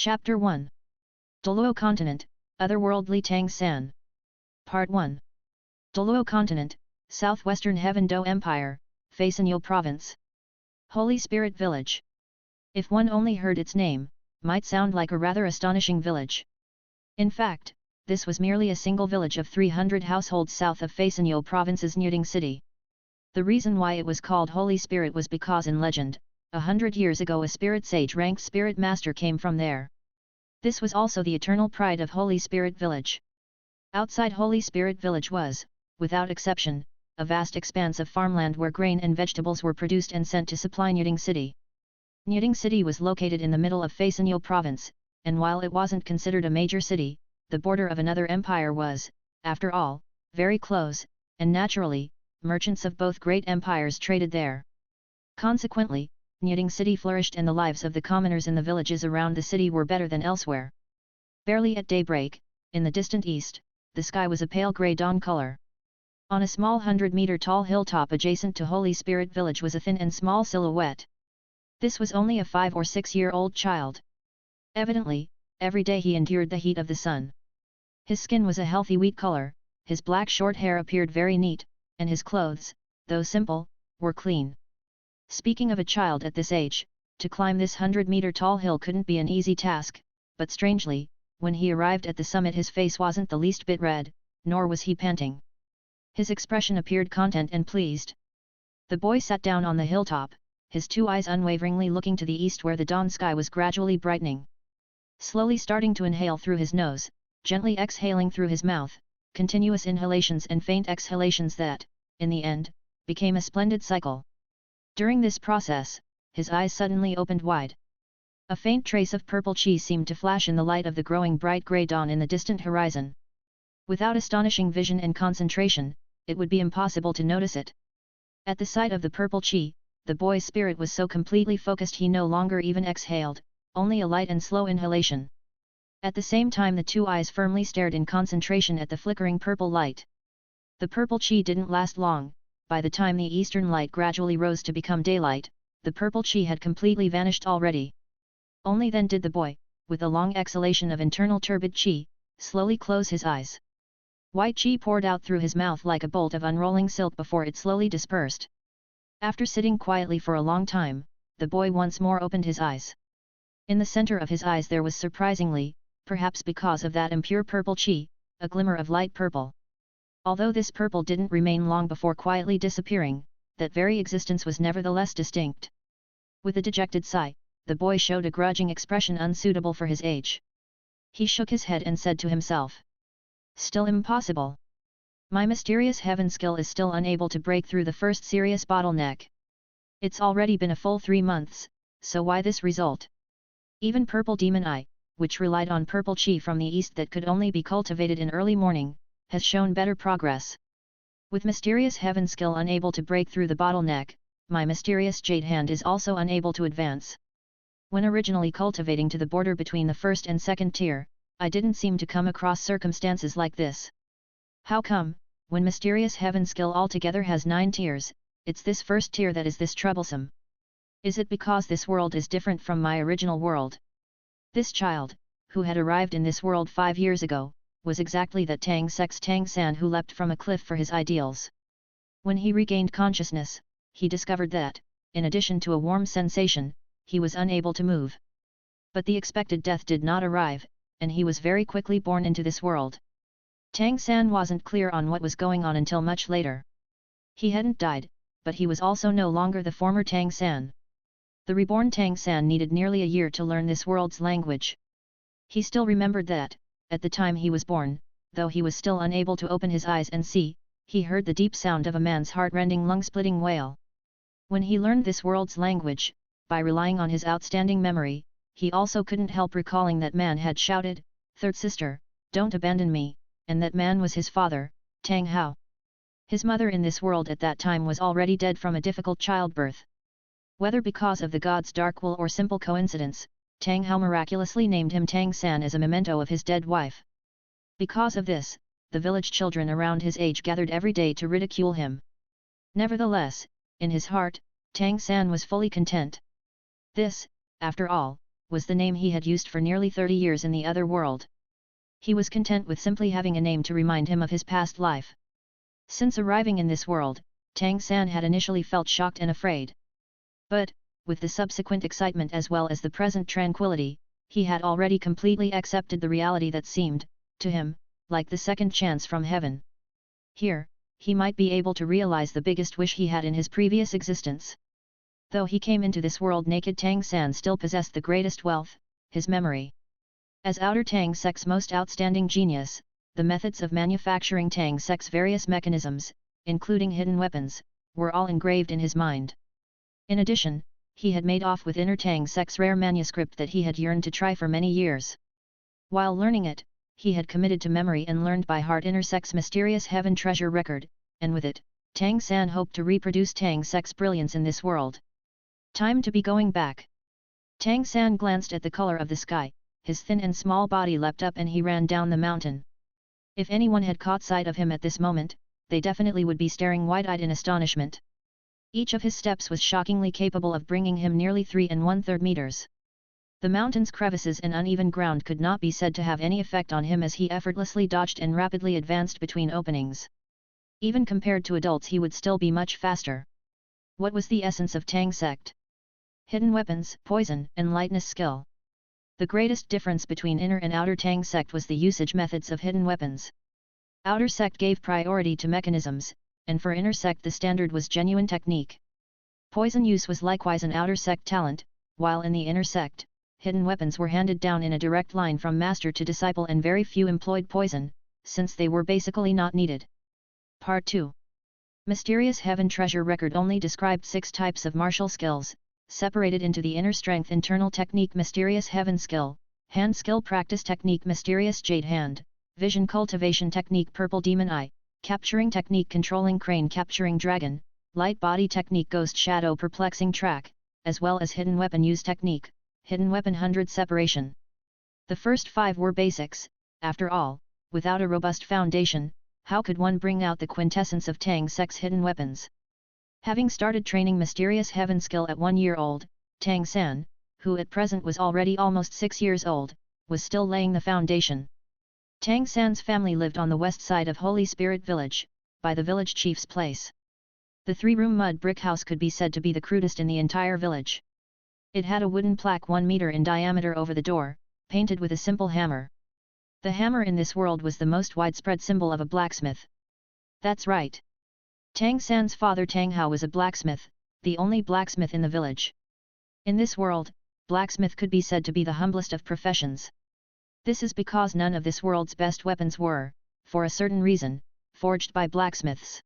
Chapter 1. Douluo Continent, Otherworldly Tang San. Part 1. Douluo Continent, Southwestern Heaven Do Empire, Fearsome Province. Holy Spirit Village. If one only heard its name, might sound like a rather astonishing village. In fact, this was merely a single village of 300 households south of Fearsome Province's Nyuding city. The reason why it was called Holy Spirit was because in legend, 100 years ago a spirit sage ranked spirit master came from there. This was also the eternal pride of Holy Spirit Village. Outside Holy Spirit Village was, without exception, a vast expanse of farmland where grain and vegetables were produced and sent to supply Nyuding city. Nyuding city was located in the middle of Fearsome province, and while it wasn't considered a major city, the border of another empire was, after all, very close, and naturally, merchants of both great empires traded there. Consequently, Nyuding city flourished and the lives of the commoners in the villages around the city were better than elsewhere. Barely at daybreak, in the distant east, the sky was a pale grey dawn color. On a small 100-meter-tall hilltop adjacent to Holy Spirit Village was a thin and small silhouette. This was only a 5 or 6-year-old child. Evidently, every day he endured the heat of the sun. His skin was a healthy wheat color, his black short hair appeared very neat, and his clothes, though simple, were clean. Speaking of a child at this age, to climb this 100-meter-tall hill couldn't be an easy task, but strangely, when he arrived at the summit his face wasn't the least bit red, nor was he panting. His expression appeared content and pleased. The boy sat down on the hilltop, his 2 eyes unwaveringly looking to the east where the dawn sky was gradually brightening. Slowly starting to inhale through his nose, gently exhaling through his mouth, continuous inhalations and faint exhalations that, in the end, became a splendid cycle. During this process, his eyes suddenly opened wide. A faint trace of purple chi seemed to flash in the light of the growing bright grey dawn in the distant horizon. Without astonishing vision and concentration, it would be impossible to notice it. At the sight of the purple chi, the boy's spirit was so completely focused he no longer even exhaled, only a light and slow inhalation. At the same time the 2 eyes firmly stared in concentration at the flickering purple light. The purple chi didn't last long. By the time the eastern light gradually rose to become daylight, the purple chi had completely vanished already. Only then did the boy, with a long exhalation of internal turbid chi, slowly close his eyes. White chi poured out through his mouth like a bolt of unrolling silk before it slowly dispersed. After sitting quietly for a long time, the boy once more opened his eyes. In the center of his eyes there was surprisingly, perhaps because of that impure purple chi, a glimmer of light purple. Although this purple didn't remain long before quietly disappearing, that very existence was nevertheless distinct. With a dejected sigh, the boy showed a grudging expression unsuitable for his age. He shook his head and said to himself, "Still impossible. My mysterious heaven skill is still unable to break through the first serious bottleneck. It's already been a full 3 months, so why this result? Even purple demon eye, which relied on purple chi from the east that could only be cultivated in early morning, has shown better progress. With mysterious heaven skill unable to break through the bottleneck, my mysterious jade hand is also unable to advance. When originally cultivating to the border between the first and second tier, I didn't seem to come across circumstances like this. How come, when mysterious heaven skill altogether has 9 tiers, it's this first tier that is this troublesome? Is it because this world is different from my original world?" This child, who had arrived in this world 5 years ago, was exactly that Tang Sect's Tang San who leapt from a cliff for his ideals. When he regained consciousness, he discovered that, in addition to a warm sensation, he was unable to move. But the expected death did not arrive, and he was very quickly born into this world. Tang San wasn't clear on what was going on until much later. He hadn't died, but he was also no longer the former Tang San. The reborn Tang San needed nearly a year to learn this world's language. He still remembered that, at the time he was born, though he was still unable to open his eyes and see, he heard the deep sound of a man's heart-rending lung-splitting wail. When he learned this world's language, by relying on his outstanding memory, he also couldn't help recalling that man had shouted, "Third sister, don't abandon me," and that man was his father, Tang Hao. His mother in this world at that time was already dead from a difficult childbirth. Whether because of the god's dark will or simple coincidence, Tang Hao miraculously named him Tang San as a memento of his dead wife. Because of this, the village children around his age gathered every day to ridicule him. Nevertheless, in his heart, Tang San was fully content. This, after all, was the name he had used for nearly 30 years in the other world. He was content with simply having a name to remind him of his past life. Since arriving in this world, Tang San had initially felt shocked and afraid. But, with the subsequent excitement as well as the present tranquility, he had already completely accepted the reality that seemed, to him, like the second chance from heaven. Here, he might be able to realize the biggest wish he had in his previous existence. Though he came into this world naked, Tang San still possessed the greatest wealth, his memory. As outer Tang Sect's most outstanding genius, the methods of manufacturing Tang Sect's various mechanisms, including hidden weapons, were all engraved in his mind. In addition, he had made off with inner Tang Sect's rare manuscript that he had yearned to try for many years. While learning it, he had committed to memory and learned by heart inner Sect's mysterious heaven treasure record, and with it, Tang San hoped to reproduce Tang Sect's brilliance in this world. Time to be going back. Tang San glanced at the color of the sky, his thin and small body leapt up and he ran down the mountain. If anyone had caught sight of him at this moment, they definitely would be staring wide-eyed in astonishment. Each of his steps was shockingly capable of bringing him nearly 3 1/3 meters. The mountain's crevices and uneven ground could not be said to have any effect on him as he effortlessly dodged and rapidly advanced between openings. Even compared to adults he would still be much faster. What was the essence of Tang Sect? Hidden weapons, poison, and lightness skill. The greatest difference between inner and outer Tang Sect was the usage methods of hidden weapons. Outer Sect gave priority to mechanisms, and for inner Sect the standard was genuine technique. Poison use was likewise an outer Sect talent, while in the inner Sect, hidden weapons were handed down in a direct line from master to disciple and very few employed poison, since they were basically not needed. Part 2. Mysterious Heaven Treasure Record only described 6 types of martial skills, separated into the inner strength internal technique mysterious heaven skill, hand skill practice technique mysterious jade hand, vision cultivation technique purple demon eye, capturing technique controlling crane capturing dragon, light body technique ghost shadow perplexing track, as well as hidden weapon use technique, hidden weapon 100 separation. The first 5 were basics. After all, without a robust foundation, how could one bring out the quintessence of Tang Sect's hidden weapons? Having started training mysterious heaven skill at 1 year old, Tang San, who at present was already almost 6 years old, was still laying the foundation. Tang San's family lived on the west side of Holy Spirit Village, by the village chief's place. The 3-room mud brick house could be said to be the crudest in the entire village. It had a wooden plaque 1 meter in diameter over the door, painted with a simple hammer. The hammer in this world was the most widespread symbol of a blacksmith. That's right. Tang San's father Tang Hao was a blacksmith, the only blacksmith in the village. In this world, blacksmith could be said to be the humblest of professions. This is because none of this world's best weapons were, for a certain reason, forged by blacksmiths.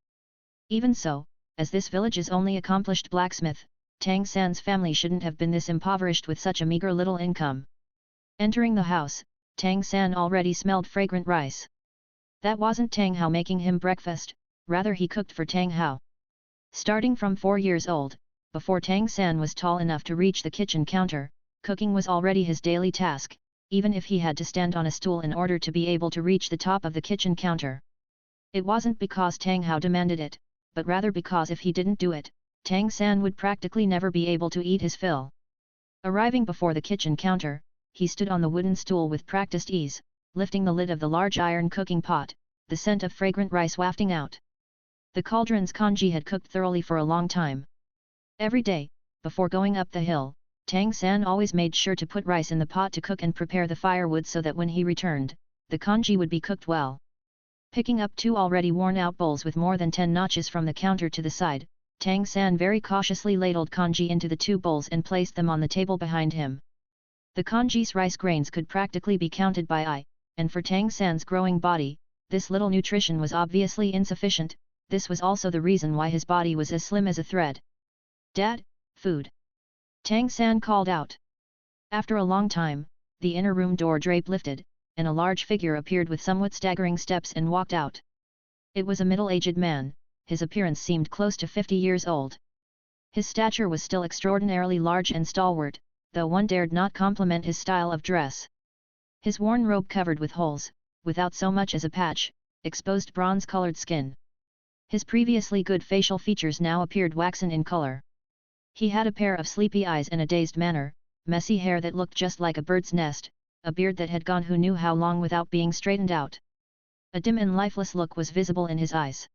Even so, as this village's only accomplished blacksmith, Tang San's family shouldn't have been this impoverished with such a meager little income. Entering the house, Tang San already smelled fragrant rice. That wasn't Tang Hao making him breakfast, rather he cooked for Tang Hao. Starting from 4 years old, before Tang San was tall enough to reach the kitchen counter, cooking was already his daily task, even if he had to stand on a stool in order to be able to reach the top of the kitchen counter. It wasn't because Tang Hao demanded it, but rather because if he didn't do it, Tang San would practically never be able to eat his fill. Arriving before the kitchen counter, he stood on the wooden stool with practiced ease, lifting the lid of the large iron cooking pot, the scent of fragrant rice wafting out. The cauldron's congee had cooked thoroughly for a long time. Every day, before going up the hill, Tang San always made sure to put rice in the pot to cook and prepare the firewood so that when he returned, the congee would be cooked well. Picking up 2 already worn-out bowls with more than 10 notches from the counter to the side, Tang San very cautiously ladled congee into the 2 bowls and placed them on the table behind him. The congee's rice grains could practically be counted by eye, and for Tang San's growing body, this little nutrition was obviously insufficient. This was also the reason why his body was as slim as a thread. "Dad, food!" Tang San called out. After a long time, the inner room door drape lifted, and a large figure appeared with somewhat staggering steps and walked out. It was a middle-aged man. His appearance seemed close to 50 years old. His stature was still extraordinarily large and stalwart, though one dared not compliment his style of dress. His worn robe covered with holes, without so much as a patch, exposed bronze-colored skin. His previously good facial features now appeared waxen in color. He had a pair of sleepy eyes and a dazed manner, messy hair that looked just like a bird's nest, a beard that had gone who knew how long without being straightened out. A dim and lifeless look was visible in his eyes.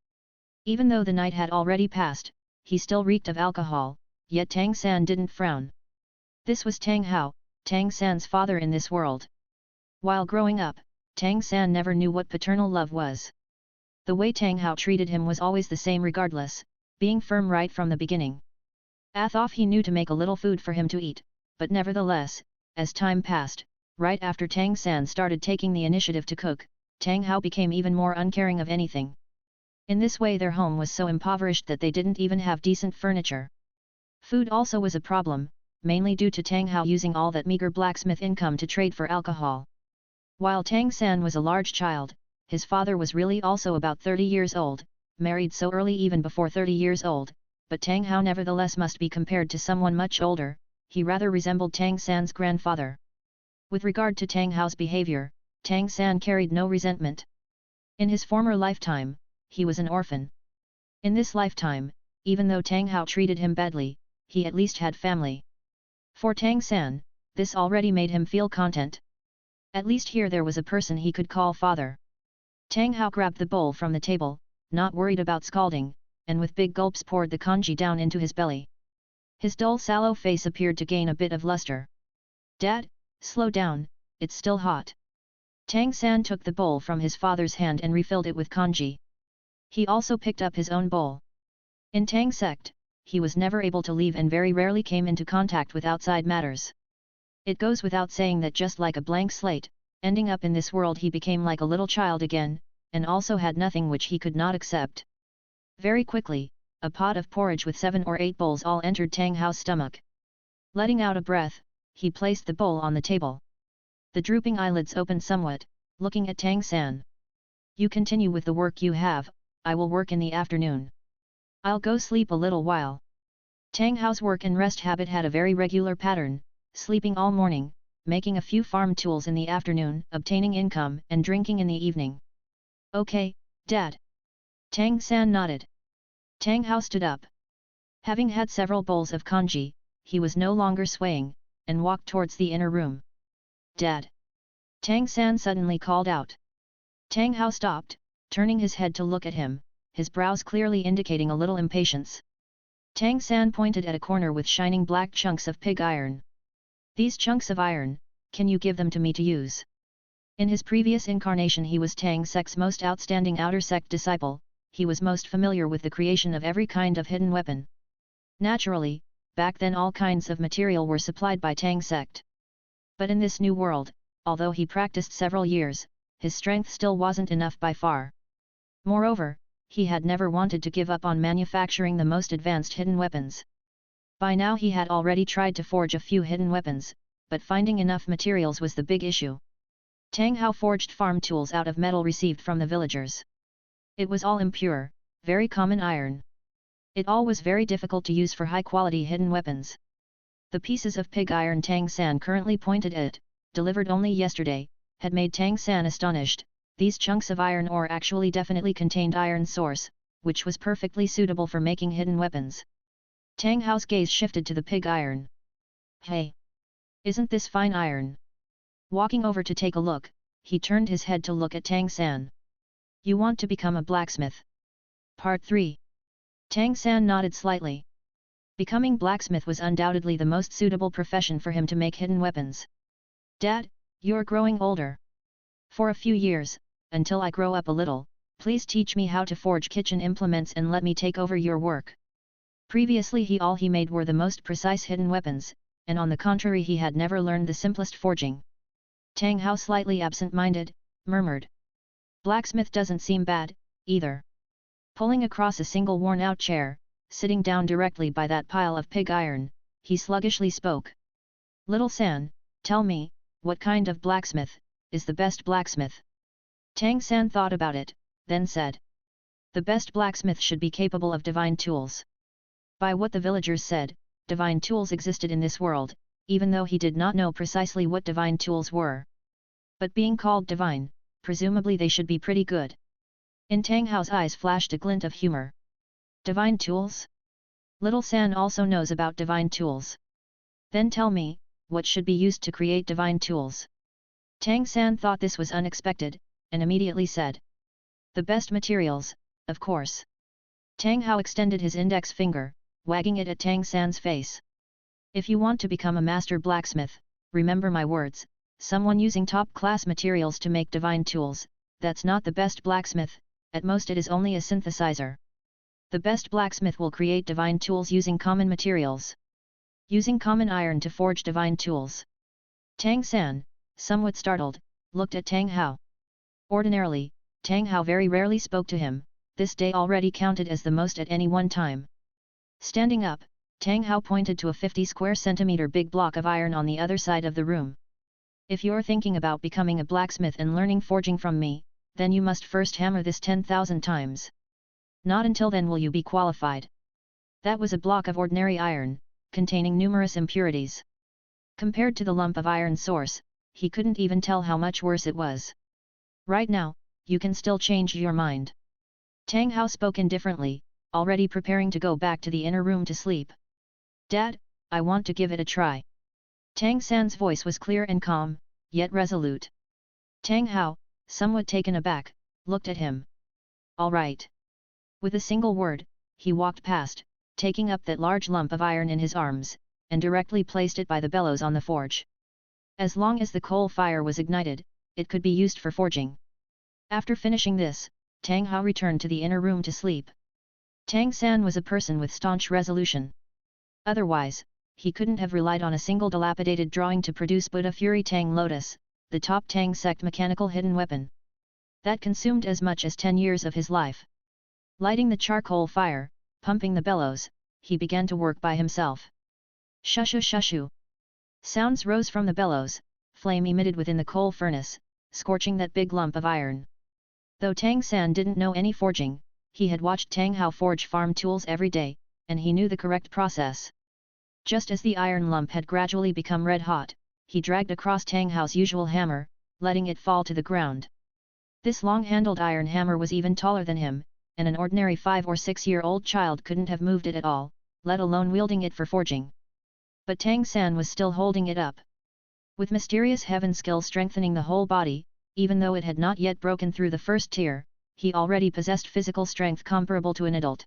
Even though the night had already passed, he still reeked of alcohol, yet Tang San didn't frown. This was Tang Hao, Tang San's father in this world. While growing up, Tang San never knew what paternal love was. The way Tang Hao treated him was always the same regardless, being firm right from the beginning. Athoff he knew to make a little food for him to eat, but nevertheless, as time passed, right after Tang San started taking the initiative to cook, Tang Hao became even more uncaring of anything. In this way their home was so impoverished that they didn't even have decent furniture. Food also was a problem, mainly due to Tang Hao using all that meager blacksmith income to trade for alcohol. While Tang San was a large child, his father was really also about 30 years old, married so early even before 30 years old, but Tang Hao nevertheless must be compared to someone much older, he rather resembled Tang San's grandfather. With regard to Tang Hao's behavior, Tang San carried no resentment. In his former lifetime, he was an orphan. In this lifetime, even though Tang Hao treated him badly, he at least had family. For Tang San, this already made him feel content. At least here there was a person he could call father. Tang Hao grabbed the bowl from the table, not worried about scalding, and with big gulps poured the congee down into his belly. His dull sallow face appeared to gain a bit of luster. "Dad, slow down, it's still hot." Tang San took the bowl from his father's hand and refilled it with congee. He also picked up his own bowl. In Tang Sect, he was never able to leave and very rarely came into contact with outside matters. It goes without saying that just like a blank slate, ending up in this world he became like a little child again, and also had nothing which he could not accept. Very quickly, a pot of porridge with 7 or 8 bowls all entered Tang Hao's stomach. Letting out a breath, he placed the bowl on the table. The drooping eyelids opened somewhat, looking at Tang San. "You continue with the work you have, I will work in the afternoon. I'll go sleep a little while." Tang Hao's work and rest habit had a very regular pattern, sleeping all morning, making a few farm tools in the afternoon, obtaining income and drinking in the evening. "Okay, Dad." Tang San nodded. Tang Hao stood up. Having had several bowls of congee, he was no longer swaying, and walked towards the inner room. "Dad!" Tang San suddenly called out. Tang Hao stopped, turning his head to look at him, his brows clearly indicating a little impatience. Tang San pointed at a corner with shining black chunks of pig iron. "These chunks of iron, can you give them to me to use?" In his previous incarnation he was Tang Sect's most outstanding outer sect disciple, he was most familiar with the creation of every kind of hidden weapon. Naturally, back then all kinds of material were supplied by Tang Sect. But in this new world, although he practiced several years, his strength still wasn't enough by far. Moreover, he had never wanted to give up on manufacturing the most advanced hidden weapons. By now he had already tried to forge a few hidden weapons, but finding enough materials was the big issue. Tang Hao forged farm tools out of metal received from the villagers. It was all impure, very common iron. It all was very difficult to use for high-quality hidden weapons. The pieces of pig iron Tang San currently pointed at, delivered only yesterday, had made Tang San astonished. These chunks of iron ore actually definitely contained iron source, which was perfectly suitable for making hidden weapons. Tang Hao's gaze shifted to the pig iron. "Hey! Isn't this fine iron?" Walking over to take a look, he turned his head to look at Tang San. "You want to become a blacksmith?" Part 3. Tang San nodded slightly. Becoming blacksmith was undoubtedly the most suitable profession for him to make hidden weapons. "Dad, you're growing older. For a few years, until I grow up a little, please teach me how to forge kitchen implements and let me take over your work." Previously all he made were the most precise hidden weapons, and on the contrary he had never learned the simplest forging. Tang Hao, slightly absent-minded, murmured. "Blacksmith doesn't seem bad, either." Pulling across a single worn-out chair, sitting down directly by that pile of pig iron, he sluggishly spoke. "Little San, tell me, what kind of blacksmith is the best blacksmith?" Tang San thought about it, then said. "The best blacksmith should be capable of divine tools." By what the villagers said, divine tools existed in this world, even though he did not know precisely what divine tools were. But being called divine, presumably they should be pretty good. In Tang Hao's eyes flashed a glint of humor. "Divine tools? Little San also knows about divine tools. Then tell me, what should be used to create divine tools? Tang San thought this was unexpected, and immediately said. The best materials, of course. Tang Hao extended his index finger, wagging it at Tang San's face. If you want to become a master blacksmith, remember my words, someone using top-class materials to make divine tools, that's not the best blacksmith, at most it is only a synthesizer. The best blacksmith will create divine tools using common materials. Using common iron to forge divine tools. Tang San, somewhat startled, looked at Tang Hao. Ordinarily, Tang Hao very rarely spoke to him, this day already counted as the most at any one time. Standing up, Tang Hao pointed to a 50 square centimeter big block of iron on the other side of the room. If you're thinking about becoming a blacksmith and learning forging from me, then you must first hammer this 10,000 times. Not until then will you be qualified. That was a block of ordinary iron, containing numerous impurities. Compared to the lump of iron source, he couldn't even tell how much worse it was. Right now, you can still change your mind. Tang Hao spoke indifferently, already preparing to go back to the inner room to sleep. Dad, I want to give it a try. Tang San's voice was clear and calm, yet resolute. Tang Hao, somewhat taken aback, looked at him. All right. With a single word, he walked past, taking up that large lump of iron in his arms, and directly placed it by the bellows on the forge. As long as the coal fire was ignited, it could be used for forging. After finishing this, Tang Hao returned to the inner room to sleep. Tang San was a person with staunch resolution. Otherwise, he couldn't have relied on a single dilapidated drawing to produce Buddha Fury Tang Lotus, the top Tang Sect mechanical hidden weapon. That consumed as much as 10 years of his life. Lighting the charcoal fire, pumping the bellows, he began to work by himself. Shushu shushu. Sounds rose from the bellows, flame emitted within the coal furnace, scorching that big lump of iron. Though Tang San didn't know any forging, he had watched Tang Hao forge farm tools every day, and he knew the correct process. Just as the iron lump had gradually become red hot, he dragged across Tang Hao's usual hammer, letting it fall to the ground. This long-handled iron hammer was even taller than him, and an ordinary 5 or 6-year-old child couldn't have moved it at all, let alone wielding it for forging. But Tang San was still holding it up. With mysterious heaven skill strengthening the whole body, even though it had not yet broken through the first tier, he already possessed physical strength comparable to an adult.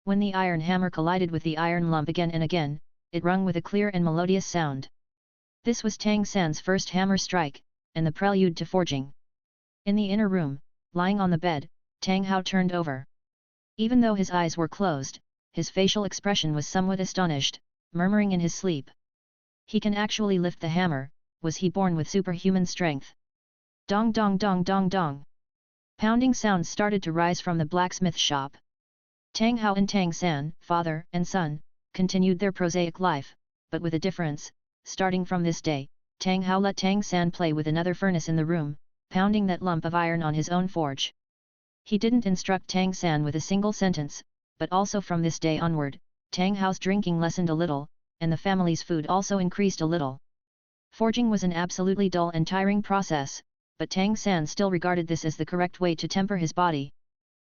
When the iron hammer collided with the iron lump again and again, it rung with a clear and melodious sound. This was Tang San's first hammer strike, and the prelude to forging. In the inner room, lying on the bed, Tang Hao turned over. Even though his eyes were closed, his facial expression was somewhat astonished, murmuring in his sleep. He can actually lift the hammer, was he born with superhuman strength? Dong dong dong dong dong. Pounding sounds started to rise from the blacksmith shop. Tang Hao and Tang San, father and son, continued their prosaic life, but with a difference. Starting from this day, Tang Hao let Tang San play with another furnace in the room, pounding that lump of iron on his own forge. He didn't instruct Tang San with a single sentence, but also from this day onward, Tang Hao's drinking lessened a little, and the family's food also increased a little. Forging was an absolutely dull and tiring process, but Tang San still regarded this as the correct way to temper his body.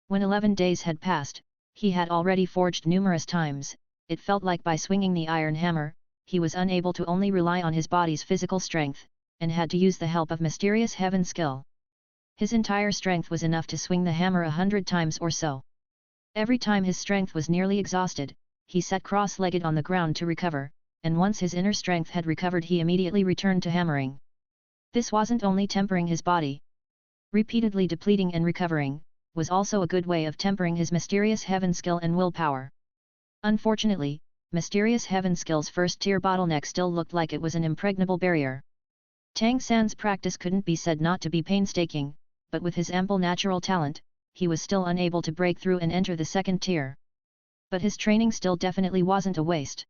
When 11 days had passed, he had already forged numerous times. It felt like by swinging the iron hammer, he was unable to only rely on his body's physical strength, and had to use the help of mysterious heaven skill. His entire strength was enough to swing the hammer 100 times or so. Every time his strength was nearly exhausted, he sat cross-legged on the ground to recover, and once his inner strength had recovered he immediately returned to hammering. This wasn't only tempering his body. Repeatedly depleting and recovering, was also a good way of tempering his mysterious heaven skill and willpower. Unfortunately, mysterious heaven skill's first-tier bottleneck still looked like it was an impregnable barrier. Tang San's practice couldn't be said not to be painstaking, but with his ample natural talent, he was still unable to break through and enter the second tier. But his training still definitely wasn't a waste.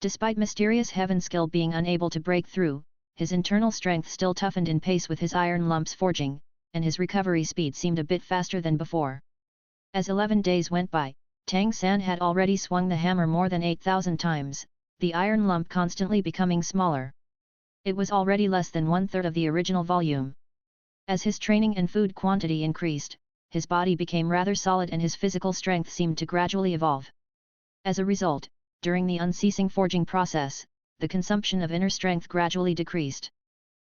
Despite mysterious heaven skill being unable to break through, his internal strength still toughened in pace with his iron lumps forging, and his recovery speed seemed a bit faster than before. As 11 days went by, Tang San had already swung the hammer more than 8,000 times, the iron lump constantly becoming smaller. It was already less than 1/3 of the original volume. As his training and food quantity increased, his body became rather solid and his physical strength seemed to gradually evolve. As a result, during the unceasing forging process, the consumption of inner strength gradually decreased.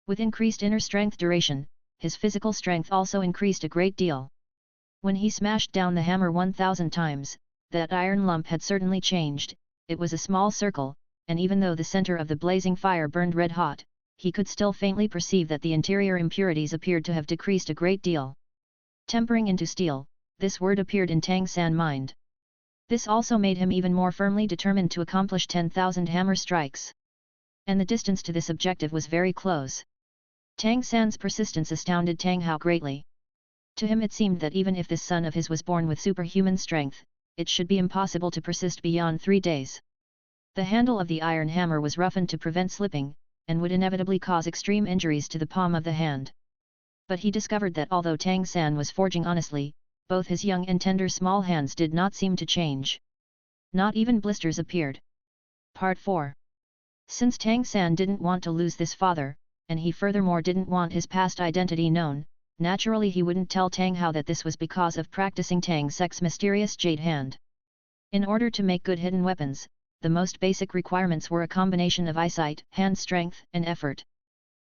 With increased inner strength duration, his physical strength also increased a great deal. When he smashed down the hammer 1,000 times, that iron lump had certainly changed. It was a small circle, and even though the center of the blazing fire burned red hot, he could still faintly perceive that the interior impurities appeared to have decreased a great deal. Tempering into steel, this word appeared in Tang San mind. This also made him even more firmly determined to accomplish 10,000 hammer strikes. And the distance to this objective was very close. Tang San's persistence astounded Tang Hao greatly. To him it seemed that even if this son of his was born with superhuman strength, it should be impossible to persist beyond 3 days. The handle of the iron hammer was roughened to prevent slipping, and would inevitably cause extreme injuries to the palm of the hand. But he discovered that although Tang San was forging honestly, both his young and tender small hands did not seem to change. Not even blisters appeared. Part 4. Since Tang San didn't want to lose this father, and he furthermore didn't want his past identity known, naturally he wouldn't tell Tang Hao that this was because of practicing Tang Sect's mysterious jade hand. In order to make good hidden weapons, the most basic requirements were a combination of eyesight, hand strength, and effort.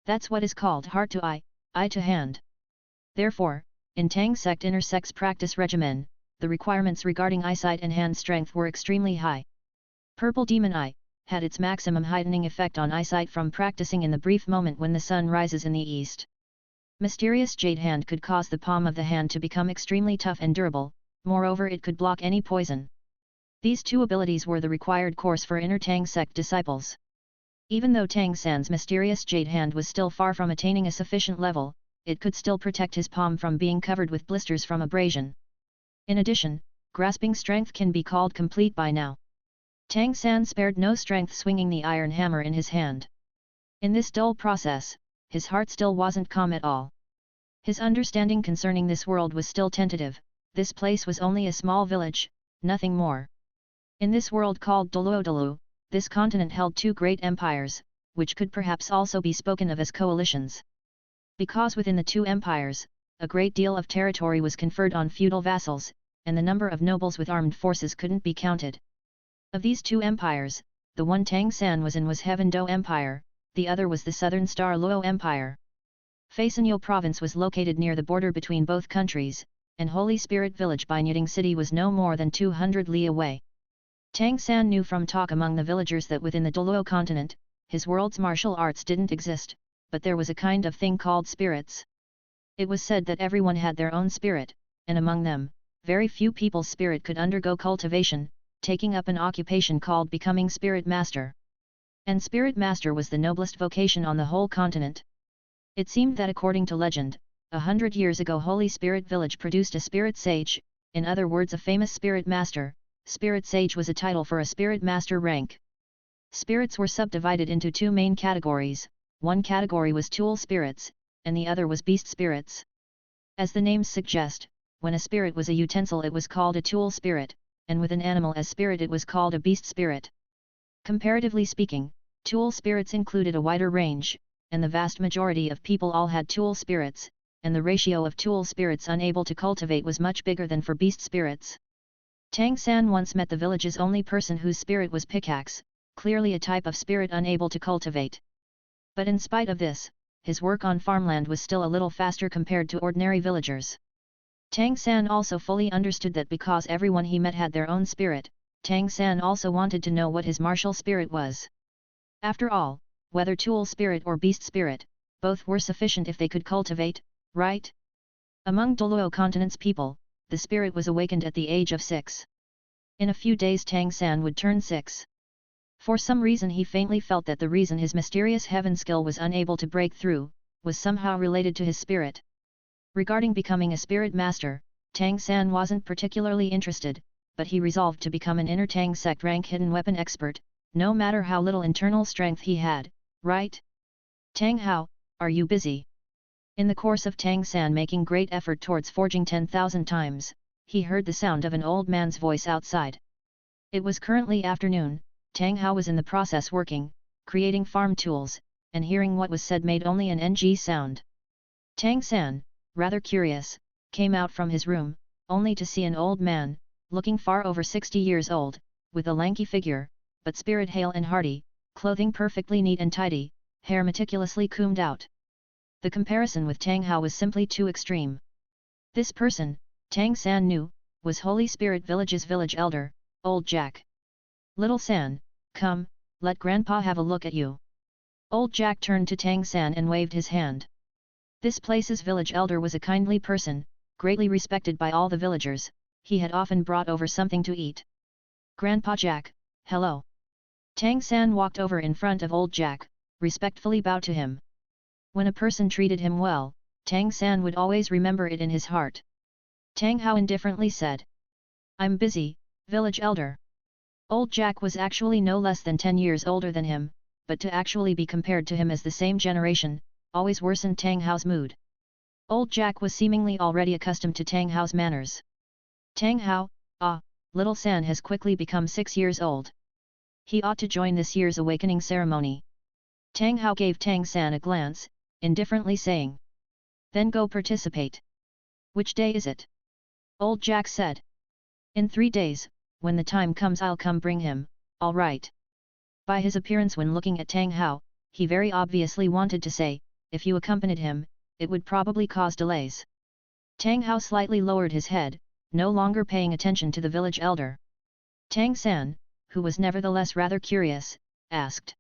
That's what is called heart to eye to hand. Therefore, in Tang Sect inner sect's practice regimen, the requirements regarding eyesight and hand strength were extremely high. Purple Demon Eye had its maximum heightening effect on eyesight from practicing in the brief moment when the sun rises in the east. Mysterious Jade Hand could cause the palm of the hand to become extremely tough and durable, moreover it could block any poison. These two abilities were the required course for inner Tang Sect disciples. Even though Tang San's mysterious Jade Hand was still far from attaining a sufficient level, it could still protect his palm from being covered with blisters from abrasion. In addition, grasping strength can be called complete by now. Tang San spared no strength swinging the iron hammer in his hand. In this dull process, his heart still wasn't calm at all. His understanding concerning this world was still tentative. This place was only a small village, nothing more. In this world called Douluo Dalu, this continent held 2 great empires, which could perhaps also be spoken of as coalitions. Because within the 2 empires, a great deal of territory was conferred on feudal vassals, and the number of nobles with armed forces couldn't be counted. Of these 2 empires, the one Tang San was in was Heaven Do Empire, the other was the southern Star Luo Empire. Fearsome province was located near the border between both countries, and Holy Spirit village by Nying city was no more than 200 li away. Tang San knew from talk among the villagers that within the Douluo continent, his world's martial arts didn't exist, but there was a kind of thing called spirits. It was said that everyone had their own spirit, and among them, very few people's spirit could undergo cultivation, taking up an occupation called becoming spirit master. And spirit master was the noblest vocation on the whole continent. It seemed that according to legend, 100 years ago Holy Spirit village produced a spirit sage, in other words a famous spirit master. Spirit sage was a title for a spirit master rank. Spirits were subdivided into 2 main categories, one category was tool spirits, and the other was beast spirits. As the names suggest, when a spirit was a utensil it was called a tool spirit, and with an animal as spirit it was called a beast spirit. Comparatively speaking, tool spirits included a wider range, and the vast majority of people all had tool spirits, and the ratio of tool spirits unable to cultivate was much bigger than for beast spirits. Tang San once met the village's only person whose spirit was pickaxe, clearly a type of spirit unable to cultivate. But in spite of this, his work on farmland was still a little faster compared to ordinary villagers. Tang San also fully understood that because everyone he met had their own spirit, Tang San also wanted to know what his martial spirit was. After all, whether tool spirit or beast spirit, both were sufficient if they could cultivate, right? Among Douluo continent's people, the spirit was awakened at the age of 6. In a few days Tang San would turn 6. For some reason he faintly felt that the reason his mysterious heaven skill was unable to break through, was somehow related to his spirit. Regarding becoming a spirit master, Tang San wasn't particularly interested, but he resolved to become an inner Tang Sect rank hidden weapon expert, no matter how little internal strength he had, right? Tang Hao, are you busy? In the course of Tang San making great effort towards forging 10,000 times, he heard the sound of an old man's voice outside. It was currently afternoon. Tang Hao was in the process working, creating farm tools, and hearing what was said made only an ng sound. Tang San, rather curious, came out from his room, only to see an old man, looking far over 60 years old, with a lanky figure, but spirit hale and hearty, clothing perfectly neat and tidy, hair meticulously combed out. The comparison with Tang Hao was simply too extreme. This person, Tang San knew, was Holy Spirit Village's village elder, Old Jack. Little San, come, let Grandpa have a look at you. Old Jack turned to Tang San and waved his hand. This place's village elder was a kindly person, greatly respected by all the villagers. He had often brought over something to eat. Grandpa Jack, hello. Tang San walked over in front of Old Jack, respectfully bowed to him. When a person treated him well, Tang San would always remember it in his heart. Tang Hao indifferently said, I'm busy, village elder. Old Jack was actually no less than 10 years older than him, but to actually be compared to him as the same generation, always worsened Tang Hao's mood. Old Jack was seemingly already accustomed to Tang Hao's manners. Tang Hao, little San has quickly become 6 years old. He ought to join this year's awakening ceremony. Tang Hao gave Tang San a glance, indifferently saying. Then go participate. Which day is it? Old Jack said. In 3 days, when the time comes I'll come bring him, all right. By his appearance when looking at Tang Hao, he very obviously wanted to say, if you accompanied him, it would probably cause delays. Tang Hao slightly lowered his head, no longer paying attention to the village elder. Tang San, who was nevertheless rather curious, asked.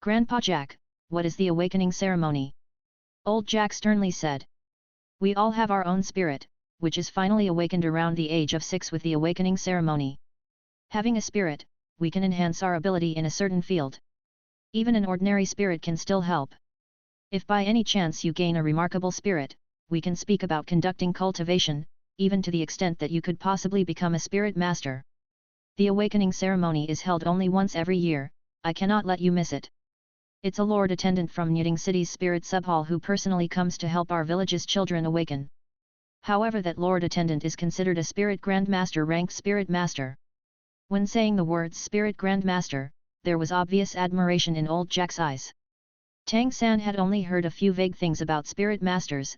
Grandpa Jack, what is the awakening ceremony? Old Jack sternly said. We all have our own spirit, which is finally awakened around the age of 6 with the awakening ceremony. Having a spirit, we can enhance our ability in a certain field. Even an ordinary spirit can still help. If by any chance you gain a remarkable spirit, we can speak about conducting cultivation, even to the extent that you could possibly become a spirit master. The awakening ceremony is held only once every year, I cannot let you miss it. It's a Lord Attendant from Nying City's Spirit Subhall who personally comes to help our village's children awaken. However, that Lord Attendant is considered a Spirit Grandmaster ranked Spirit Master. When saying the words Spirit Grandmaster, there was obvious admiration in Old Jack's eyes. Tang San had only heard a few vague things about Spirit Masters,